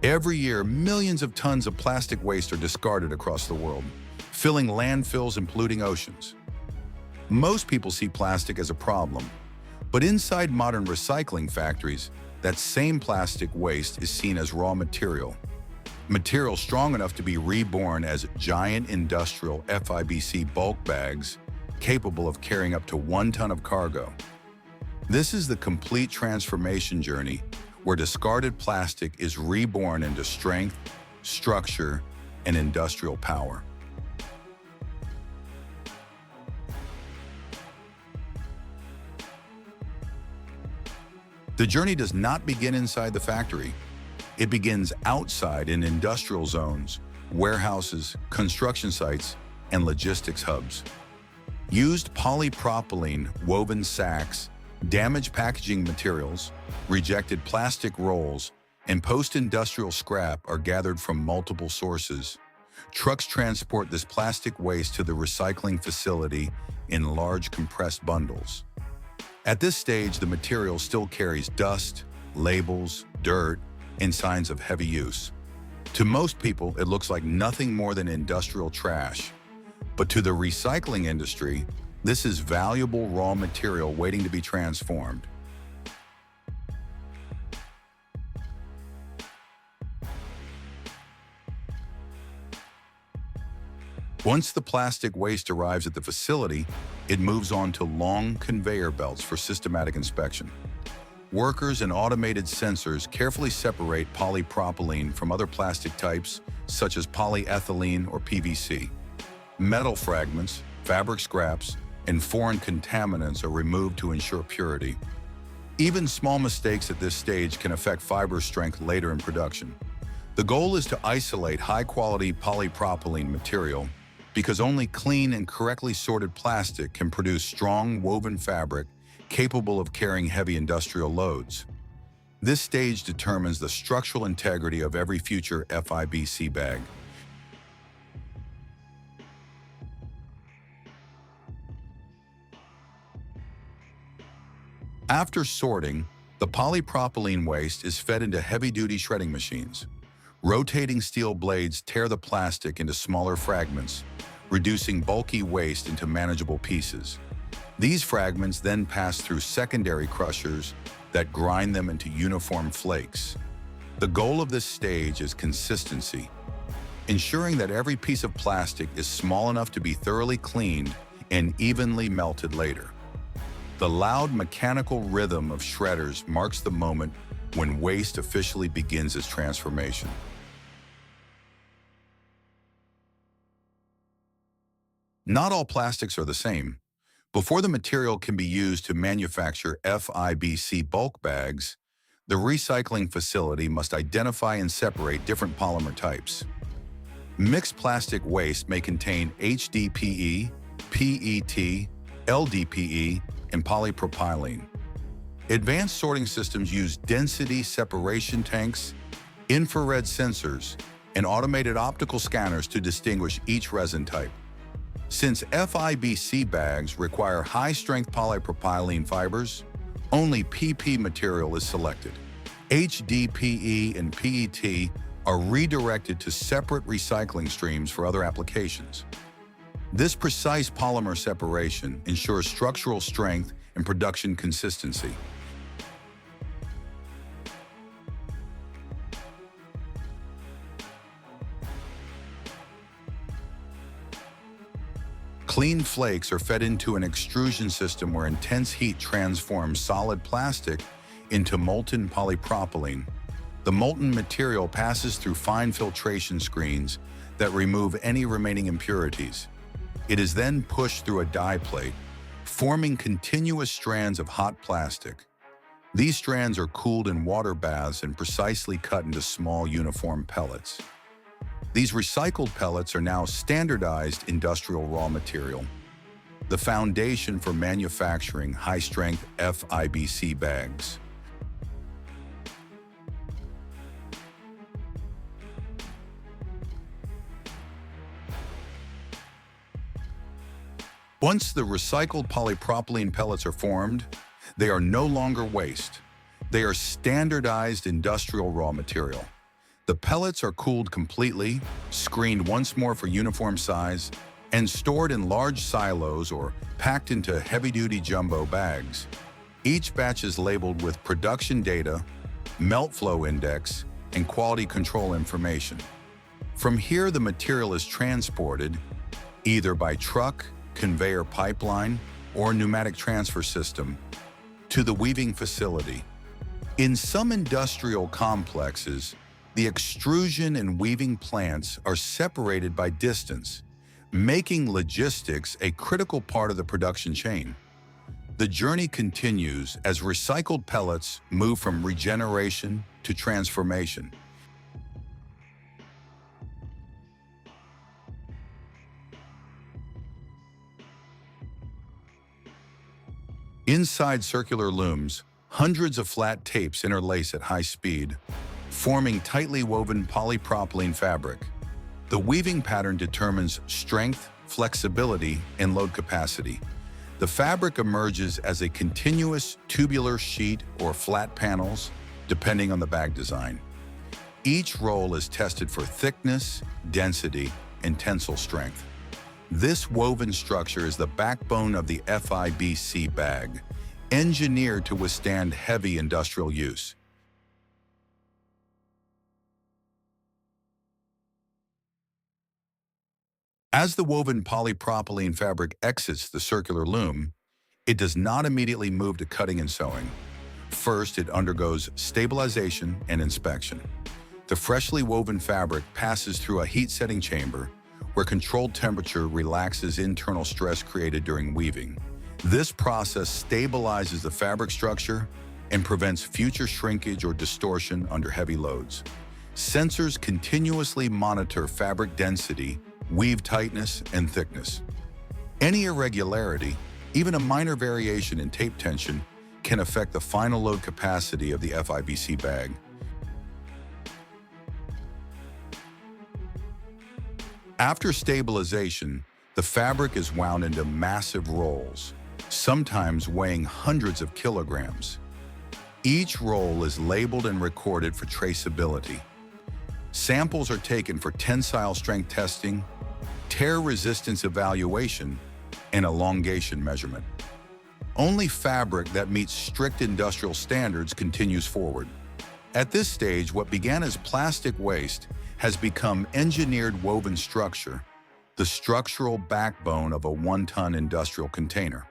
Every year, millions of tons of plastic waste are discarded across the world, filling landfills and polluting oceans. Most people see plastic as a problem, but inside modern recycling factories, that same plastic waste is seen as raw material. Material strong enough to be reborn as giant industrial FIBC bulk bags capable of carrying up to 1 ton of cargo. This is the complete transformation journey where discarded plastic is reborn into strength, structure, and industrial power. The journey does not begin inside the factory. It begins outside in industrial zones, warehouses, construction sites, and logistics hubs. Used polypropylene woven sacks, damaged packaging materials, rejected plastic rolls, and post-industrial scrap are gathered from multiple sources. Trucks transport this plastic waste to the recycling facility in large compressed bundles. At this stage, the material still carries dust, labels, dirt, and signs of heavy use. To most people, it looks like nothing more than industrial trash. But to the recycling industry, this is valuable raw material waiting to be transformed. Once the plastic waste arrives at the facility, it moves on to long conveyor belts for systematic inspection. Workers and automated sensors carefully separate polypropylene from other plastic types, such as polyethylene or PVC. Metal fragments, fabric scraps, and foreign contaminants are removed to ensure purity. Even small mistakes at this stage can affect fiber strength later in production. The goal is to isolate high-quality polypropylene material because only clean and correctly sorted plastic can produce strong woven fabric capable of carrying heavy industrial loads. This stage determines the structural integrity of every future FIBC bag. After sorting, the polypropylene waste is fed into heavy-duty shredding machines. Rotating steel blades tear the plastic into smaller fragments, reducing bulky waste into manageable pieces. These fragments then pass through secondary crushers that grind them into uniform flakes. The goal of this stage is consistency, ensuring that every piece of plastic is small enough to be thoroughly cleaned and evenly melted later. The loud mechanical rhythm of shredders marks the moment when waste officially begins its transformation. Not all plastics are the same. Before the material can be used to manufacture FIBC bulk bags, the recycling facility must identify and separate different polymer types. Mixed plastic waste may contain HDPE, PET, LDPE, and polypropylene. Advanced sorting systems use density separation tanks, infrared sensors, and automated optical scanners to distinguish each resin type. Since FIBC bags require high-strength polypropylene fibers, only PP material is selected. HDPE and PET are redirected to separate recycling streams for other applications. This precise polymer separation ensures structural strength and production consistency. Clean flakes are fed into an extrusion system where intense heat transforms solid plastic into molten polypropylene. The molten material passes through fine filtration screens that remove any remaining impurities. It is then pushed through a die plate, forming continuous strands of hot plastic. These strands are cooled in water baths and precisely cut into small uniform pellets. These recycled pellets are now standardized industrial raw material, the foundation for manufacturing high-strength FIBC bags. Once the recycled polypropylene pellets are formed, they are no longer waste. They are standardized industrial raw material. The pellets are cooled completely, screened once more for uniform size, and stored in large silos or packed into heavy-duty jumbo bags. Each batch is labeled with production data, melt flow index, and quality control information. From here, the material is transported either by truck, conveyor pipeline, or pneumatic transfer system to the weaving facility. In some industrial complexes, the extrusion and weaving plants are separated by distance, making logistics a critical part of the production chain. The journey continues as recycled pellets move from regeneration to transformation. Inside circular looms, hundreds of flat tapes interlace at high speed, forming tightly woven polypropylene fabric. The weaving pattern determines strength, flexibility, and load capacity. The fabric emerges as a continuous tubular sheet or flat panels, depending on the bag design. Each roll is tested for thickness, density, and tensile strength. This woven structure is the backbone of the FIBC bag, engineered to withstand heavy industrial use. As the woven polypropylene fabric exits the circular loom, it does not immediately move to cutting and sewing. First, it undergoes stabilization and inspection. The freshly woven fabric passes through a heat-setting chamber where controlled temperature relaxes internal stress created during weaving. This process stabilizes the fabric structure and prevents future shrinkage or distortion under heavy loads. Sensors continuously monitor fabric density, weave tightness, and thickness. Any irregularity, even a minor variation in tape tension, can affect the final load capacity of the FIBC bag. After stabilization, the fabric is wound into massive rolls, sometimes weighing hundreds of kilograms. Each roll is labeled and recorded for traceability. Samples are taken for tensile strength testing, tear resistance evaluation, and elongation measurement. Only fabric that meets strict industrial standards continues forward. At this stage, what began as plastic waste has become engineered woven structure, the structural backbone of a one-ton industrial container.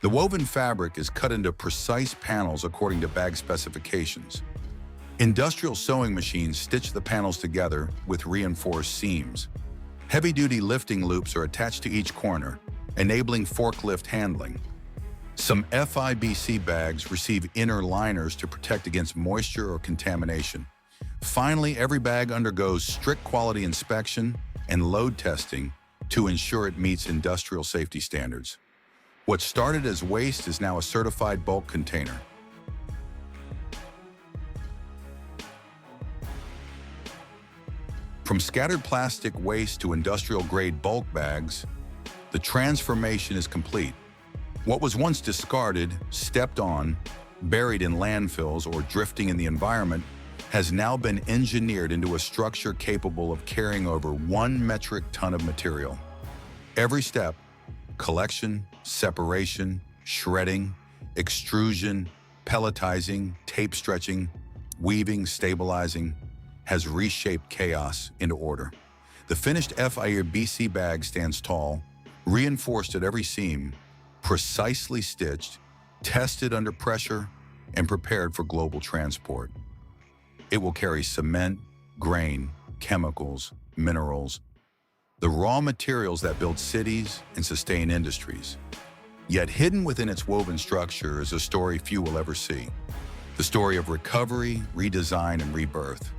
The woven fabric is cut into precise panels according to bag specifications. Industrial sewing machines stitch the panels together with reinforced seams. Heavy-duty lifting loops are attached to each corner, enabling forklift handling. Some FIBC bags receive inner liners to protect against moisture or contamination. Finally, every bag undergoes strict quality inspection and load testing to ensure it meets industrial safety standards. What started as waste is now a certified bulk container. From scattered plastic waste to industrial-grade bulk bags, the transformation is complete. What was once discarded, stepped on, buried in landfills, or drifting in the environment has now been engineered into a structure capable of carrying over 1 metric ton of material. Every step, collection, separation, shredding, extrusion, pelletizing, tape stretching, weaving, stabilizing, has reshaped chaos into order. The finished FIBC bag stands tall, reinforced at every seam, precisely stitched, tested under pressure, and prepared for global transport. It will carry cement, grain, chemicals, minerals, the raw materials that build cities and sustain industries. Yet hidden within its woven structure is a story few will ever see. The story of recovery, redesign, and rebirth.